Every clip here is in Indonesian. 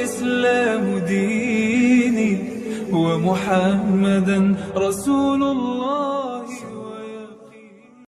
والإسلام ديني ومحمدا رسول الله ويقين.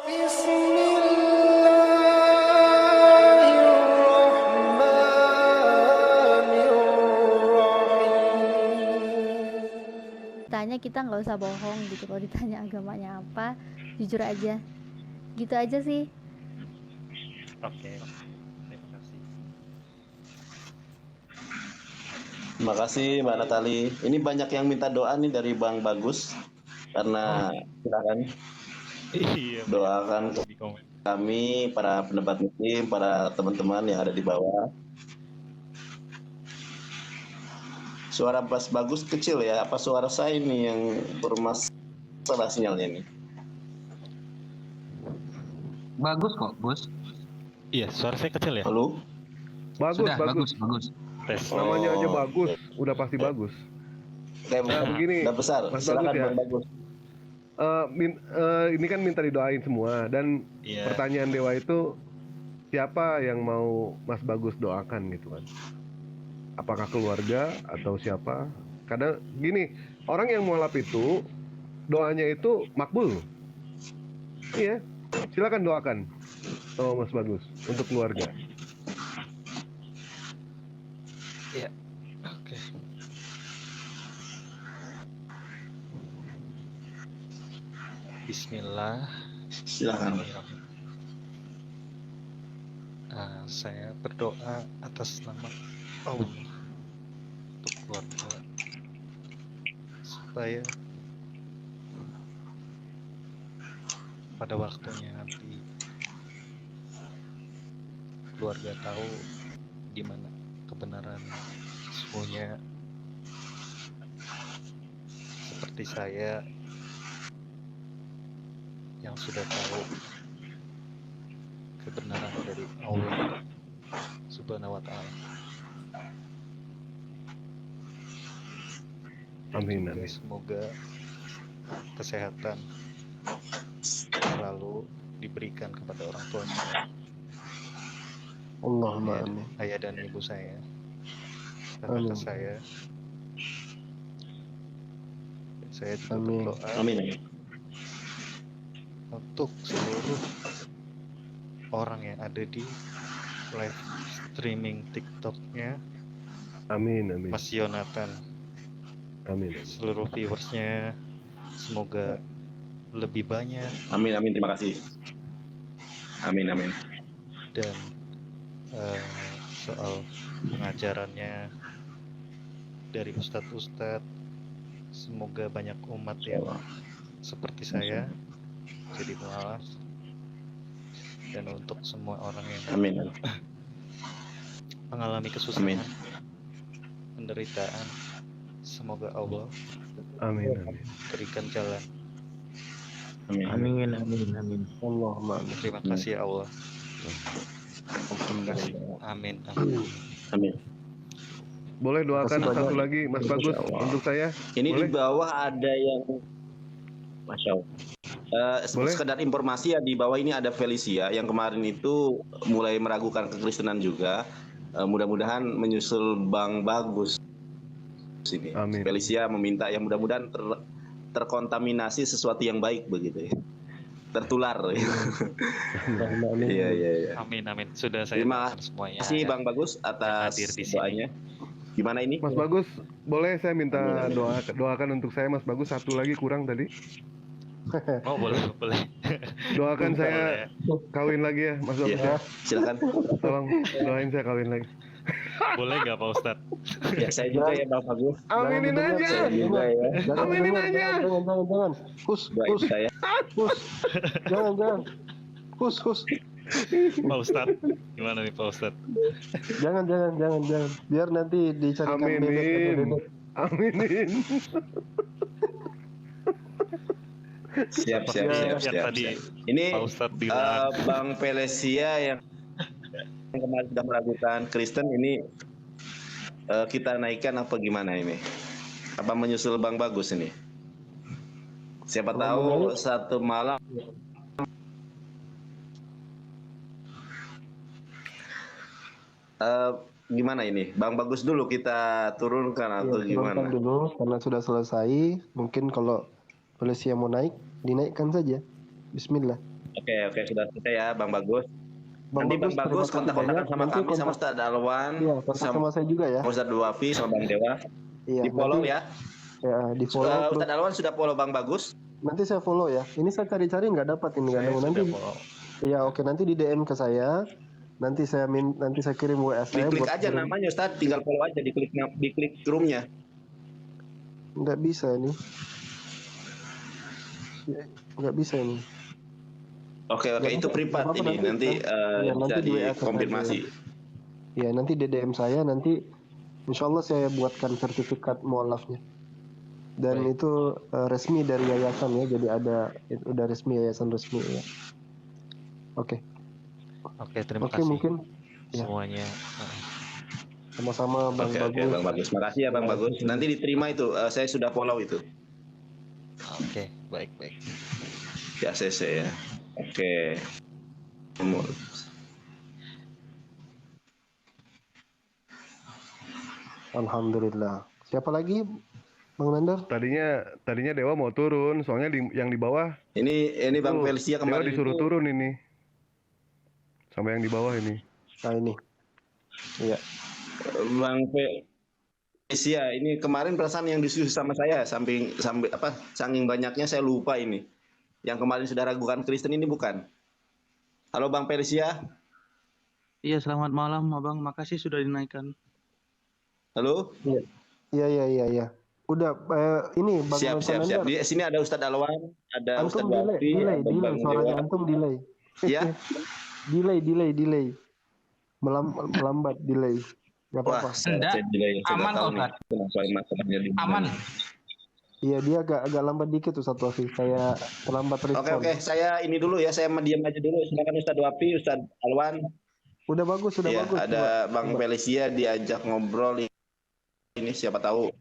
بسم الله الرحمن الرحيم. Tanya kita nggak usah bohong gitu, kalau ditanya agamanya apa jujur aja, gitu aja sih. Oke, terima kasih. Terima kasih Mbak Natali. Ini banyak yang minta doa nih dari Bang Bagus. Karena silakan Iya, doakan di komen. kami, para pendapat muslim, para teman-teman yang ada di bawah. Suara Mas Bagus kecil ya. Apa suara saya ini yang bermasalah sinyalnya ini? Bagus kok, Bos. Iya, suara saya kecil ya? Halo? Sudah, bagus. Tes. Namanya aja bagus, udah pasti bagus. Kayak begini, udah besar. Mas Silakan Bagus ya. Bang Bagus. Ini kan minta didoain semua dan Iya. pertanyaan Dewa itu siapa yang mau Mas Bagus doakan gitu kan? Apakah keluarga atau siapa? Kadang gini, orang yang mualaf itu doanya itu makbul. Iya, silakan doakan sama Mas Bagus untuk keluarga. Iya. Oke. Bismillah. Silakan. Saya berdoa atas nama Allah untuk keluarga supaya pada waktunya nanti keluarga tahu di mana kebenaran sesungguhnya, seperti saya yang sudah tahu kebenaran dari Allah Subhanahu wa Ta'ala. Amin. Jadi semoga kesehatan selalu diberikan kepada orang tua saya, Allahumma amin. ayah dan ibu saya, kakak saya. Dan saya juga Amin. berdoa Amin. untuk seluruh orang yang ada di live streaming TikToknya Amin. Mas Yonatan, Amin. seluruh viewersnya semoga lebih banyak, Amin. Terima kasih. Amin. dan soal pengajarannya dari ustadz-ustadz semoga banyak umat yang seperti saya jadi mualaf, dan untuk semua orang yang Amin. mengalami kesusahan, penderitaan, semoga Allah Amin. berikan jalan. Amin. Amin. Allahumma amin. Terima kasih ya Allah. Alhamdulillah. Amin. Amin. Boleh doakan Makasih satu banyak. lagi Mas Bagus Masya Allah. untuk saya? Ini Boleh? di bawah ada yang Masya Allah. Boleh? Sekedar informasi ya, di bawah ini ada Felicia yang kemarin itu mulai meragukan kekristenan juga. Mudah-mudahan menyusul Bang Bagus sini. Amin. Felicia meminta yang mudah-mudahan terkontaminasi sesuatu yang baik begitu ya. Tertular. Amin. Iya. Amin. Sudah saya Terima doakan semuanya. kasih Bang Bagus atas hadir di sini. doanya. Gimana ini? Mas Bagus, boleh saya minta doakan untuk saya Mas Bagus, satu lagi kurang tadi. Oh boleh. Doakan saya kawin lagi ya Mas Bagus Iya. ya. Silakan. Tolong doain saya kawin lagi. Boleh nggak Pak Ustadz? Ya saya juga ya Bang Bagus. Aminin Jangan aja. Saya juga ya. Aminin aja. Jangan. Hus. Doain saya. Jangan. Hus. Pak Ustadz, gimana nih Pak Ustadz? Jangan. Biar nanti dicarikan Aminin. bebek. Aminin. Siap. Yang tadi Ini Pak Ustadz bilang Bang Felicia yang kemarin sudah meragukan Kristen ini kita naikkan apa gimana ini? Apa menyusul Bang Bagus ini? Siapa tahu satu malam gimana ini? Bang Bagus dulu kita turunkan Ya, atau turunkan gimana? dulu karena sudah selesai. Mungkin kalau polisi yang mau naik, dinaikkan saja. Bismillah. Oke, sudah selesai ya Bang Bagus. Bang Nanti Bang Bagus, terima Bagus kasih kontak-kontakan banyak. sama Nanti kami, sama kontak, Ustadz Alwan, iya, kontak sama saya juga ya. Ustadz Duafi, sama Bang Dewa. Iya, Di follow nanti ya. ya di follow terus. Ustadz Alwan sudah follow Bang Bagus. Nanti saya follow ya. Ini saya cari-cari nggak dapat ini, nggak Saya nemu. Nanti, sudah follow. ya oke, nanti di DM ke saya. Nanti saya kirim WA saya Diklik buat aja kirim. namanya Ustadz, tinggal follow aja, diklik roomnya. Nggak bisa ini. Ya, nggak bisa ini. Oke, itu privat Nggak apa-apa, ini, nanti ya, bisa nanti di WA ke dikonfirmasi. Ya nanti di DM saya, nanti insya Allah saya buatkan sertifikat mualafnya. Dan itu resmi dari yayasan ya, jadi udah resmi, yayasan resmi ya. Oke. Oke, terima Oke, kasih mungkin ya. semuanya. Sama-sama Bang Oke, Bagus. Bang Bagus. Makasih ya Bang Bagus. Nanti diterima itu, saya sudah follow itu. Oke, baik. Di ACC ya. Oke. Alhamdulillah. Siapa lagi, Bang Nandar? Tadinya Dewa mau turun, soalnya yang di bawah Ini Bang tuh, Felicia Dewa kemarin disuruh itu, turun ini. Sama yang di bawah ini. Nah ini. Iya. Bang Felicia ini kemarin perasaan yang disuruh sama saya sampai saking banyaknya saya lupa ini. Yang kemarin sudah ragukan Kristen ini bukan. Halo Bang Felicia. Iya, selamat malam, Abang. Makasih sudah dinaikkan. Halo. Iya. Udah, ini Bang Siap. Nandar. Di sini ada Ustadz Alwan, ada Ustadz Antum Wafi, delay, ada Bang suaranya Dewa. antum delay. Ya. delay. Melambat, delay. Gak Wah, apa-apa. Enggak, aman kok, Ustadz. Aman. Iya, dia agak lambat dikit tuh satu Wafi, kayak terlambat respon. Oke, saya ini dulu ya, saya diam aja dulu. Silakan Ustadz Wafi, Ustadz Alwan. Udah bagus. Ya, Coba. ada Bang Felicia diajak ngobrol ini siapa tahu.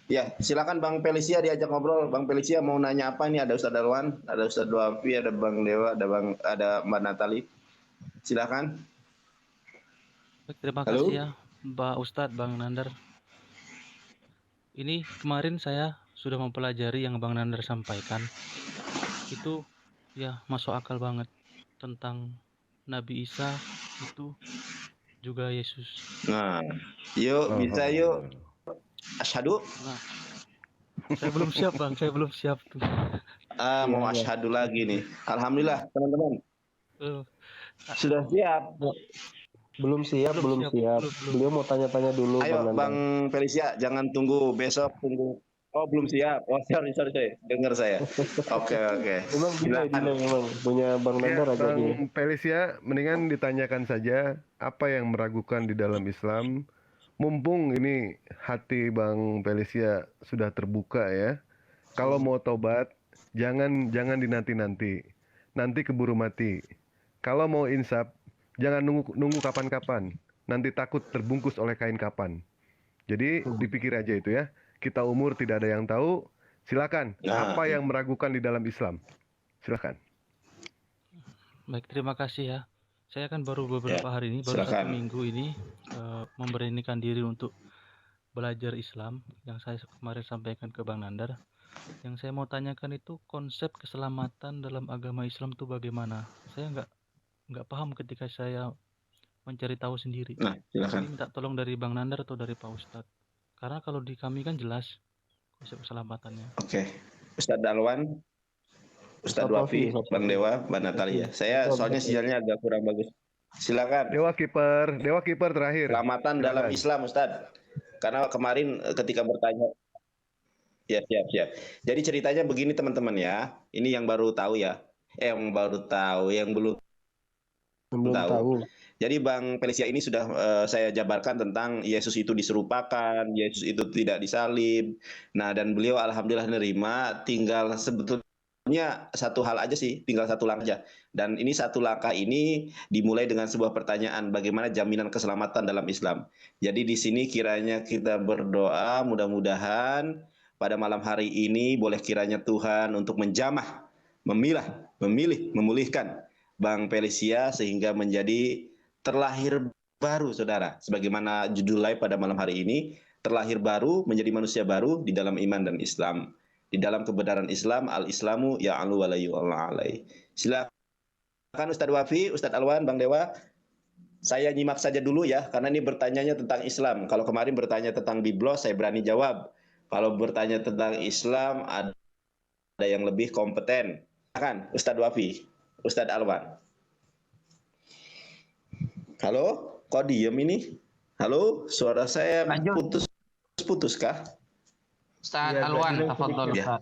Ya, silakan Bang Felicia diajak ngobrol. Bang Felicia mau nanya apa ini? Ada Ustadz Alwan, ada Ustadz Duafi, ada Bang Dewa, ada Mbak Natali. Silakan. Terima Halo? kasih ya, Mbak Ustadz, Bang Nandar. Ini kemarin saya sudah mempelajari yang Bang Nandar sampaikan. Itu ya masuk akal banget tentang Nabi Isa itu juga Yesus. Nah, yuk bisa yuk. Asyhadu. Nah, saya belum siap, Bang. Saya belum siap tuh. Mau asyhadu lagi nih. Alhamdulillah, teman-teman. Eh, Sudah siap. Belum siap. Belum. Beliau mau tanya-tanya dulu. Ayo Nandar. Bang Felicia, jangan tunggu besok, tunggu. Oh, belum siap. Oh, sorry. Dengar saya. Oke. Memang delay memang punya Bang Ya, Nandar agak dia. Bang Felicia, mendingan ditanyakan saja apa yang meragukan di dalam Islam. Mumpung ini hati Bang Felicia sudah terbuka ya. Kalau mau tobat, jangan dinanti-nanti. Nanti keburu mati. Kalau mau insaf, jangan nunggu kapan-kapan. Nanti takut terbungkus oleh kain kapan. Jadi dipikir aja itu ya. Kita umur tidak ada yang tahu. Silakan. Nah. Apa yang meragukan di dalam Islam? Silakan. Baik, terima kasih ya. Saya kan baru beberapa hari ini, baru silakan. 1 minggu ini memberanikan diri untuk belajar Islam yang saya kemarin sampaikan ke Bang Nandar. Yang saya mau tanyakan itu konsep keselamatan dalam agama Islam itu bagaimana? Saya nggak paham ketika saya mencari tahu sendiri. Nah, silakan. Ini minta tolong dari Bang Nandar atau dari Pak Ustadz. Karena kalau di kami kan jelas konsep keselamatannya. Oke. Ustadz Alwan, Ustadz Wafi, Bang Dewa, Mbak Natali ya. Saya soalnya sinyalnya agak kurang bagus. Silakan. Dewa kiper terakhir. Keselamatan dalam Islam, Ustadz. Karena kemarin ketika bertanya, ya siap. Jadi ceritanya begini teman-teman ya. Ini yang baru tahu ya. Yang baru tahu, yang belum tahu. Jadi Bang Felicia ini sudah saya jabarkan tentang Yesus itu diserupakan, Yesus itu tidak disalib. Nah, dan beliau alhamdulillah nerima, tinggal sebetulnya satu hal aja sih, tinggal satu langkah aja. Dan ini satu langkah ini dimulai dengan sebuah pertanyaan, bagaimana jaminan keselamatan dalam Islam. Jadi di sini kiranya kita berdoa, mudah-mudahan pada malam hari ini boleh kiranya Tuhan untuk menjamah, memilih, memulihkan Bang Felicia sehingga menjadi terlahir baru, saudara. Sebagaimana judul live pada malam hari ini, terlahir baru, menjadi manusia baru di dalam iman dan Islam. Di dalam kebenaran Islam, al-Islamu ya'alu wa la yu'alla alai. Silakan Ustadz Wafi, Ustadz Alwan, Bang Dewa. Saya nyimak saja dulu ya, karena ini bertanyanya tentang Islam. Kalau kemarin bertanya tentang Biblos, saya berani jawab. Kalau bertanya tentang Islam, ada yang lebih kompeten. Silakan Ustadz Wafi, Ustadz Alwan. Halo, kok diem ini? Halo, suara saya putus kah? Ustaz Ya, Alwan, jadi tafadhol sedikit. Ustaz.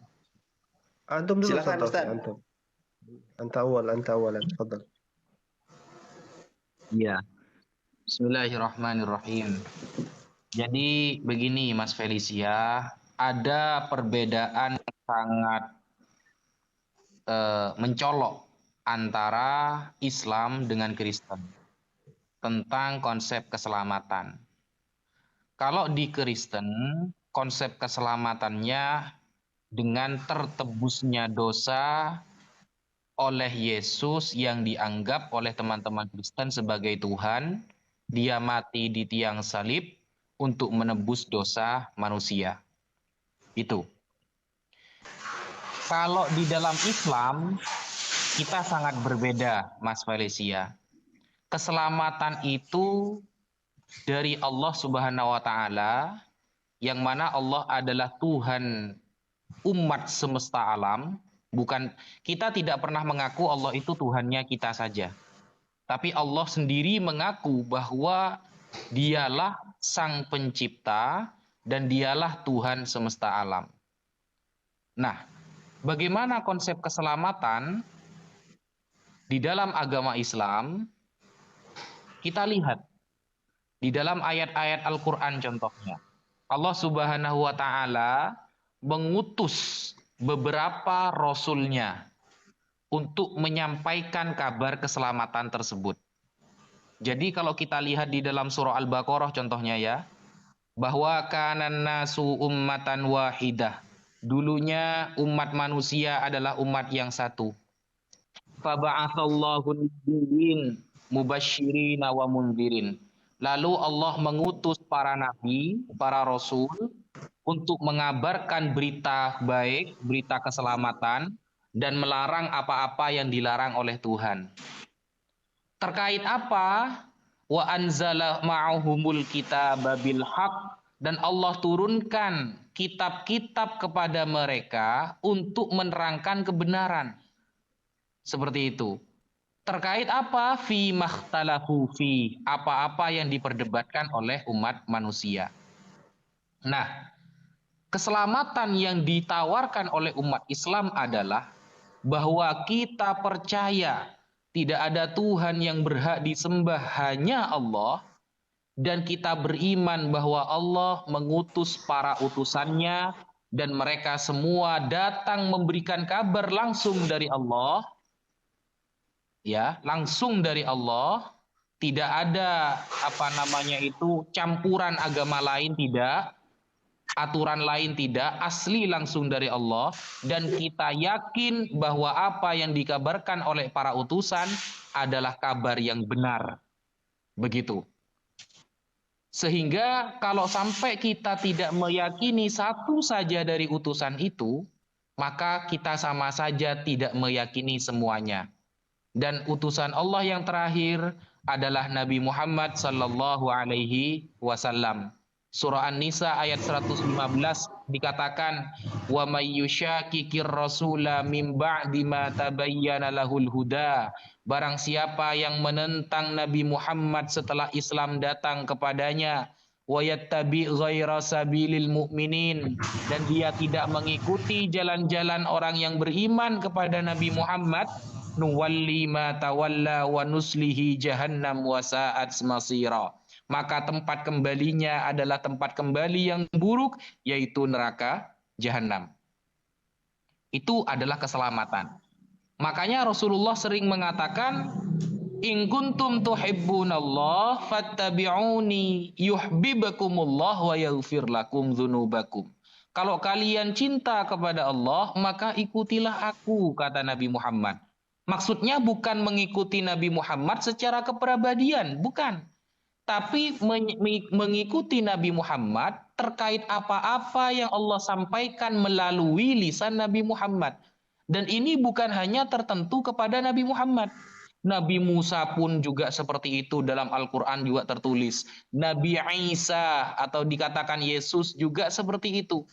Antum dulu Silakan, Ustaz. Ustaz. Antum. Anta awalan, tafadhal. Iya. Bismillahirrahmanirrahim. Jadi begini Mas Felicia, ada perbedaan sangat mencolok antara Islam dengan Kristen tentang konsep keselamatan. Kalau di Kristen, konsep keselamatannya dengan tertebusnya dosa oleh Yesus yang dianggap oleh teman-teman Kristen sebagai Tuhan. Dia mati di tiang salib untuk menebus dosa manusia. Itu. Kalau di dalam Islam, kita sangat berbeda, Mas Felicia. Keselamatan itu dari Allah Subhanahu wa Ta'ala, yang mana Allah adalah Tuhan umat semesta alam. Bukan, kita tidak pernah mengaku Allah itu Tuhannya kita saja. Tapi Allah sendiri mengaku bahwa Dialah Sang Pencipta dan Dialah Tuhan semesta alam. Nah, bagaimana konsep keselamatan di dalam agama Islam? Kita lihat di dalam ayat-ayat Al-Quran contohnya. Allah Subhanahu wa Ta'ala mengutus beberapa rasulnya untuk menyampaikan kabar keselamatan tersebut. Jadi kalau kita lihat di dalam surah Al-Baqarah contohnya ya, bahwa kanan nasu ummatan wahidah. Dulunya umat manusia adalah umat yang satu. Faba'atsallahu nabiyyin mubasysyirina wa mundzirin. Lalu Allah mengutus para nabi, para rasul untuk mengabarkan berita baik, berita keselamatan, dan melarang apa-apa yang dilarang oleh Tuhan. Terkait apa? Wa anzala ma'ahumul kitaba bil haq, dan Allah turunkan kitab-kitab kepada mereka untuk menerangkan kebenaran. Seperti itu. Terkait apa? Fi makhtalafu fi, apa-apa yang diperdebatkan oleh umat manusia. Nah, keselamatan yang ditawarkan oleh umat Islam adalah bahwa kita percaya tidak ada Tuhan yang berhak disembah, hanya Allah, dan kita beriman bahwa Allah mengutus para utusannya dan mereka semua datang memberikan kabar langsung dari Allah. Ya, langsung dari Allah, tidak ada campuran agama lain, tidak, aturan lain tidak, asli langsung dari Allah, dan kita yakin bahwa apa yang dikabarkan oleh para utusan adalah kabar yang benar. Begitu. Sehingga kalau sampai kita tidak meyakini satu saja dari utusan itu, maka kita sama saja tidak meyakini semuanya. Dan utusan Allah yang terakhir adalah Nabi Muhammad sallallahu alaihi wasallam. Surah An-Nisa ayat 115 dikatakan, wa may yushakikir rasula min ba'di ma tabayyana lahul huda. Barang siapa yang menentang Nabi Muhammad setelah Islam datang kepadanya, wa yattabi ghaira sabilil mu'minin, dan dia tidak mengikuti jalan-jalan orang yang beriman kepada Nabi Muhammad, nuwalli ma tawalla wa nuslihi jahannam wa sa'at masira. Maka tempat kembalinya adalah tempat kembali yang buruk, yaitu neraka jahanam. Itu adalah keselamatan. Makanya Rasulullah sering mengatakan, in kuntum tuhibbunallah fattabi'uni yuhibbukumullah wa yaghfir lakum dzunubakum. Kalau kalian cinta kepada Allah, maka ikutilah aku, kata Nabi Muhammad. Maksudnya bukan mengikuti Nabi Muhammad secara kepribadian, bukan. Tapi mengikuti Nabi Muhammad terkait apa-apa yang Allah sampaikan melalui lisan Nabi Muhammad. Dan ini bukan hanya tertentu kepada Nabi Muhammad. Nabi Musa pun juga seperti itu, dalam Al-Quran juga tertulis. Nabi Isa atau dikatakan Yesus juga seperti itu.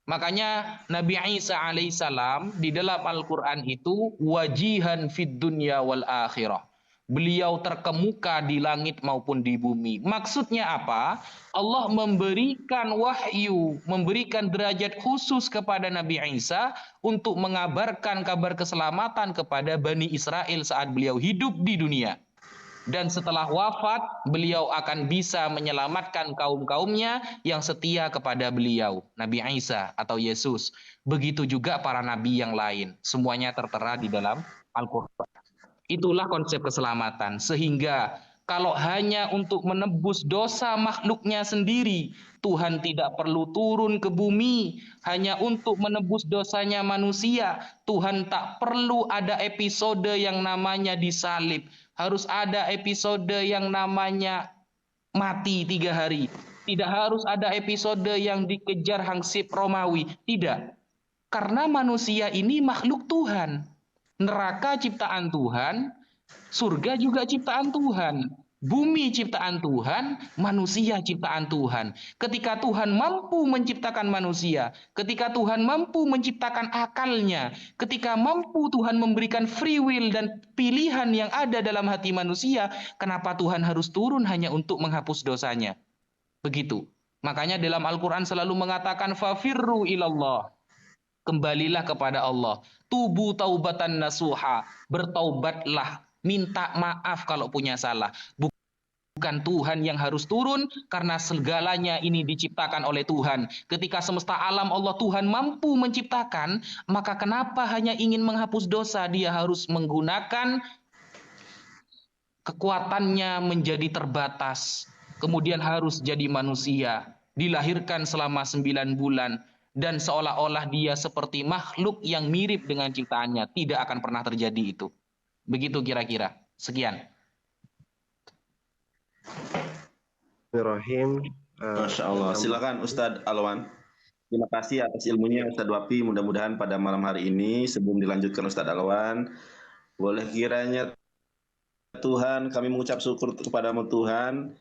Makanya Nabi Isa alaihissalam di dalam Al-Quran itu wajihan fid dunya wal akhirah. Beliau terkemuka di langit maupun di bumi. Maksudnya apa? Allah memberikan wahyu, memberikan derajat khusus kepada Nabi Isa untuk mengabarkan kabar keselamatan kepada Bani Israel saat beliau hidup di dunia. Dan setelah wafat, beliau akan bisa menyelamatkan kaum-kaumnya yang setia kepada beliau, Nabi Isa atau Yesus. Begitu juga para nabi yang lain. Semuanya tertera di dalam Al-Quran. Itulah konsep keselamatan. Sehingga kalau hanya untuk menebus dosa makhluknya sendiri, Tuhan tidak perlu turun ke bumi. Hanya untuk menebus dosanya manusia, Tuhan tak perlu ada episode yang namanya disalib. Harus ada episode yang namanya mati 3 hari. Tidak harus ada episode yang dikejar hansip Romawi. Tidak. Karena manusia ini makhluk Tuhan. Neraka ciptaan Tuhan, surga juga ciptaan Tuhan. Bumi ciptaan Tuhan, manusia ciptaan Tuhan. Ketika Tuhan mampu menciptakan manusia, ketika Tuhan mampu menciptakan akalnya, ketika mampu Tuhan memberikan free will dan pilihan yang ada dalam hati manusia, kenapa Tuhan harus turun hanya untuk menghapus dosanya? Begitu. Makanya dalam Al-Quran selalu mengatakan fafirru ilallah. Kembalilah kepada Allah. Tubu taubatan nasuha. Bertaubatlah. Minta maaf kalau punya salah. Bukan Tuhan yang harus turun, karena segalanya ini diciptakan oleh Tuhan. Ketika semesta alam Allah Tuhan mampu menciptakan, maka kenapa hanya ingin menghapus dosa? Dia harus menggunakan kekuatannya menjadi terbatas. Kemudian harus jadi manusia. Dilahirkan selama 9 bulan. Dan seolah-olah dia seperti makhluk yang mirip dengan ciptaannya. Tidak akan pernah terjadi itu. Begitu kira-kira. Sekian. Bismillahirrahmanirrahim. Masya Allah. Silakan Ustadz Alwan. Terima kasih atas ilmunya Ustadz Wapi. Mudah-mudahan pada malam hari ini sebelum dilanjutkan Ustadz Alwan, boleh kiranya Tuhan kami mengucap syukur kepadamu Tuhan.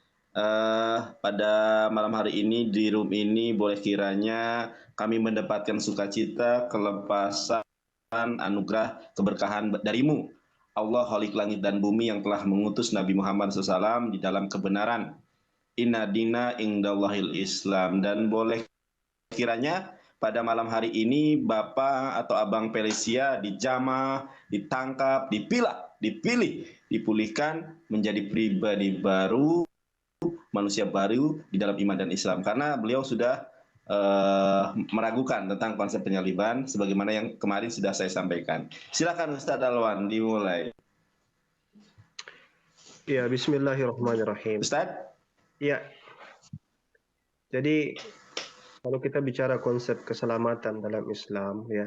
Pada malam hari ini di room ini boleh kiranya kami mendapatkan sukacita, kelepasan, anugerah, keberkahan darimu. Allah Khalik langit dan bumi yang telah mengutus Nabi Muhammad SAW di dalam kebenaran. Inna dina indallahil Islam. Dan boleh kiranya pada malam hari ini Bapak atau Abang Felicia dijamah, ditangkap, dipilih, dipulihkan menjadi pribadi baru, manusia baru di dalam iman dan Islam. Karena beliau sudah meragukan tentang konsep penyaliban sebagaimana yang kemarin sudah saya sampaikan. Silakan Ustadz Alwan dimulai. Ya, bismillahirrahmanirrahim. Ustadz? Ya. Jadi kalau kita bicara konsep keselamatan dalam Islam, ya.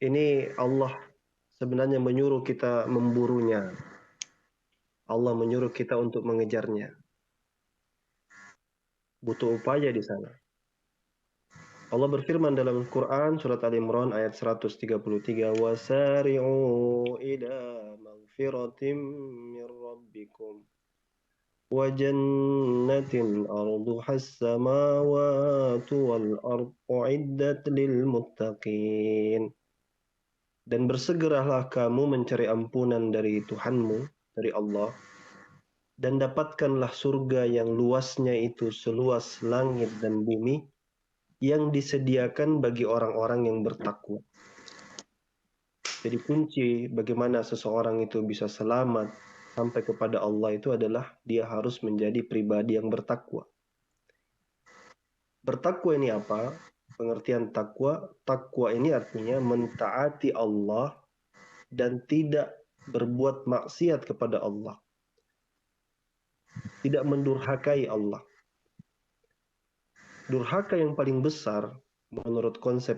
Ini Allah sebenarnya menyuruh kita memburunya. Allah menyuruh kita untuk mengejarnya. Butuh upaya di sana. Allah berfirman dalam Quran surat Al-Imran ayat 133, wasari'u ila maghfiratin min rabbikum wa jannatin arduhas samawati wal ardu uiddat lil muttaqin. Dan bersegeralah kamu mencari ampunan dari Tuhanmu, dari Allah, dan dapatkanlah surga yang luasnya itu seluas langit dan bumi, yang disediakan bagi orang-orang yang bertakwa. Jadi kunci bagaimana seseorang itu bisa selamat sampai kepada Allah itu adalah dia harus menjadi pribadi yang bertakwa. Bertakwa ini apa? Pengertian takwa, takwa ini artinya mentaati Allah dan tidak berbuat maksiat kepada Allah. Tidak mendurhakai Allah. Durhaka yang paling besar menurut konsep